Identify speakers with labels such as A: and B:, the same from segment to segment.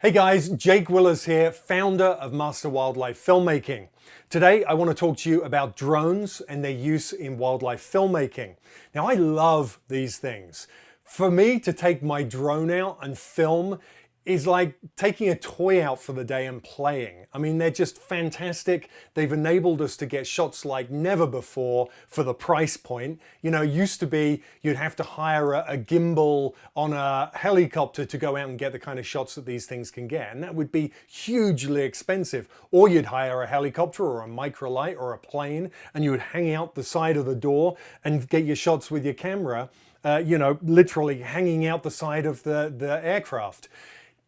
A: Hey guys, Jake Willers here, founder of Master Wildlife Filmmaking. Today I want to talk to you about drones and their use in wildlife filmmaking. Now I love these things. For me to take my drone out and film is like taking a toy out for the day and playing. I mean, they're just fantastic. They've enabled us to get shots like never before for the price point. You know, it used to be you'd have to hire a gimbal on a helicopter to go out and get the kind of shots that these things can get. And that would be hugely expensive. Or you'd hire a helicopter or a microlight or a plane and you would hang out the side of the door and get your shots with your camera, literally hanging out the side of the aircraft.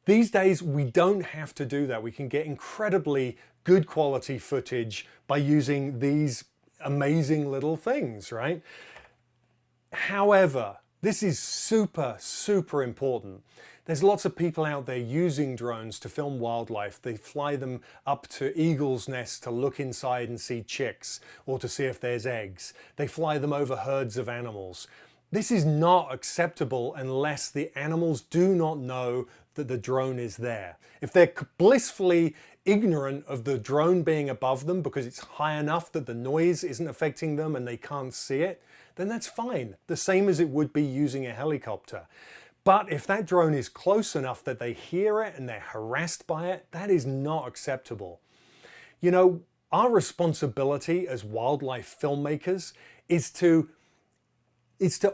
A: These days, we don't have to do that. We can get incredibly good quality footage by using these amazing little things, right? However, this is super, super important. There's lots of people out there using drones to film wildlife. They fly them up to eagles' nests to look inside and see chicks or to see if there's eggs. They fly them over herds of animals. This is not acceptable unless the animals do not know that the drone is there. If they're blissfully ignorant of the drone being above them because it's high enough that the noise isn't affecting them and they can't see it, then that's fine. The same as it would be using a helicopter. But if that drone is close enough that they hear it and they're harassed by it, that is not acceptable. You know, our responsibility as wildlife filmmakers is to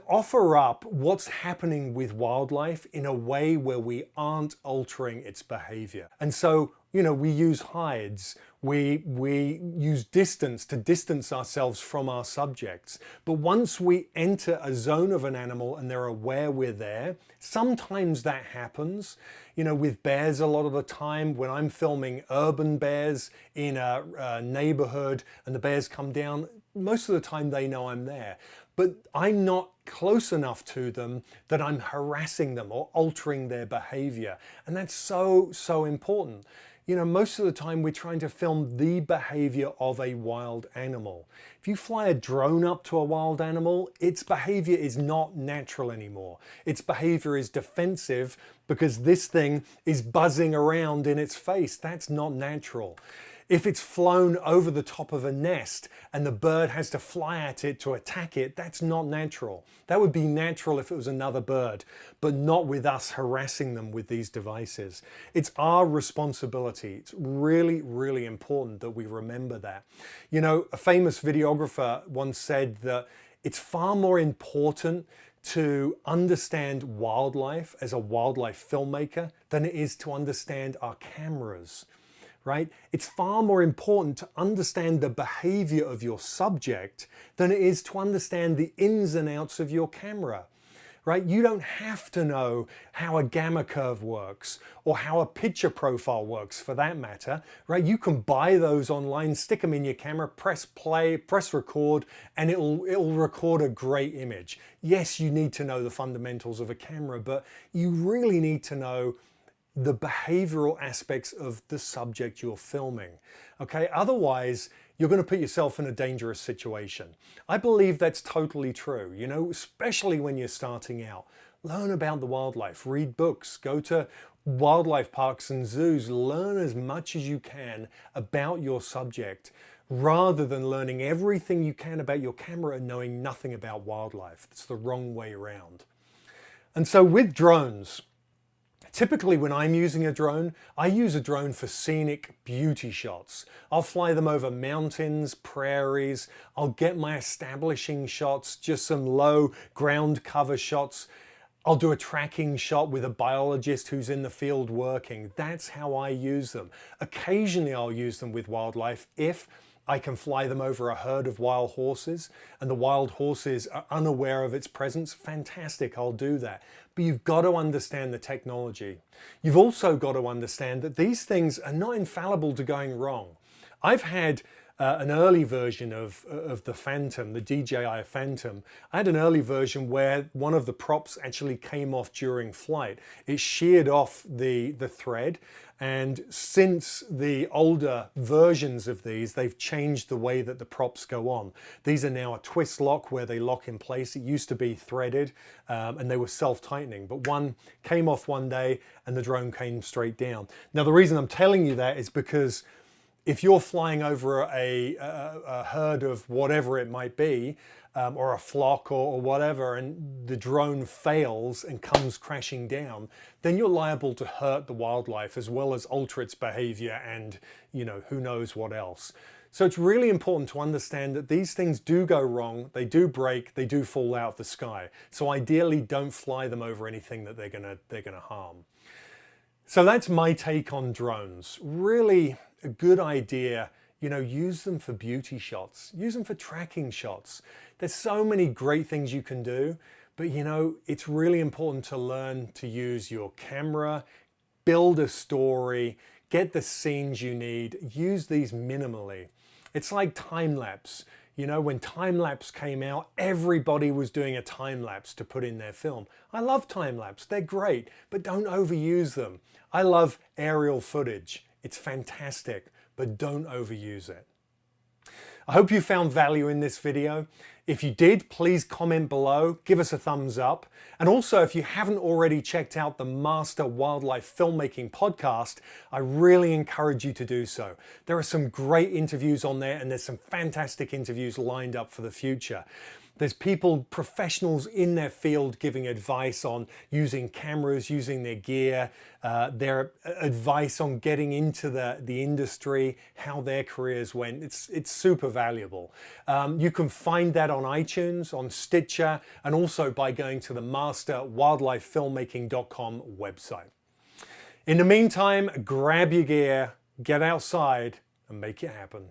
A: offer up what's happening with wildlife in a way where we aren't altering its behavior. And so, we use hides, we use distance to distance ourselves from our subjects. But once we enter a zone of an animal and they're aware we're there, sometimes that happens. With bears a lot of the time, when I'm filming urban bears in a neighborhood and the bears come down, most of the time they know I'm there. But I'm not close enough to them that I'm harassing them or altering their behavior. And that's so, so important. Most of the time we're trying to film the behavior of a wild animal. If you fly a drone up to a wild animal, its behavior is not natural anymore. Its behavior is defensive because this thing is buzzing around in its face. That's not natural. If it's flown over the top of a nest and the bird has to fly at it to attack it, that's not natural. That would be natural if it was another bird, but not with us harassing them with these devices. It's our responsibility. It's really, really important that we remember that. A famous videographer once said that it's far more important to understand wildlife as a wildlife filmmaker than it is to understand our cameras. Right? It's far more important to understand the behavior of your subject than it is to understand the ins and outs of your camera. Right? You don't have to know how a gamma curve works or how a picture profile works for that matter. Right? You can buy those online, stick them in your camera, press play, press record, and it'll record a great image. Yes, you need to know the fundamentals of a camera, but you really need to know the behavioral aspects of the subject you're filming. Okay, otherwise you're going to put yourself in a dangerous situation. I believe that's totally true, especially when you're starting out. Learn about the wildlife, read books, go to wildlife parks and zoos, learn as much as you can about your subject rather than learning everything you can about your camera and knowing nothing about wildlife. It's the wrong way around. And so with drones, typically when I'm using a drone, I use a drone for scenic beauty shots. I'll fly them over mountains, prairies. I'll get my establishing shots, just some low ground cover shots. I'll do a tracking shot with a biologist who's in the field working. That's how I use them. Occasionally I'll use them with wildlife if I can fly them over a herd of wild horses and the wild horses are unaware of its presence. Fantastic, I'll do that. But you've got to understand the technology. You've also got to understand that these things are not infallible to going wrong. I've had an early version of the Phantom, the DJI Phantom. I had an early version where one of the props actually came off during flight. It sheared off the thread, and since the older versions of these, they've changed the way that the props go on. These are now a twist lock where they lock in place. It used to be threaded and they were self-tightening, but one came off one day and the drone came straight down. Now the reason I'm telling you that is because if you're flying over a herd of whatever it might be, or a flock or whatever, and the drone fails and comes crashing down, then you're liable to hurt the wildlife as well as alter its behavior and, you know, who knows what else. So it's really important to understand that these things do go wrong, they do break, they do fall out of the sky. So ideally don't fly them over anything that they're gonna harm. So that's my take on drones. Really a good idea. You know, use them for beauty shots, use them for tracking shots. There's so many great things you can do, but you know, it's really important to learn to use your camera, build a story, get the scenes you need, use these minimally. It's like time lapse. You know, when time lapse came out, everybody was doing a time lapse to put in their film. I love time lapse, they're great, but don't overuse them. I love aerial footage. It's fantastic, but don't overuse it. I hope you found value in this video. If you did, please comment below, give us a thumbs up. And also, if you haven't already checked out the Master Wildlife Filmmaking podcast, I really encourage you to do so. There are some great interviews on there, and there's some fantastic interviews lined up for the future. There's people, professionals in their field, giving advice on using cameras, using their gear, their advice on getting into the industry, how their careers went. It's super valuable. You can find that on iTunes, on Stitcher, and also by going to the masterwildlifefilmmaking.com website. In the meantime, grab your gear, get outside, and make it happen.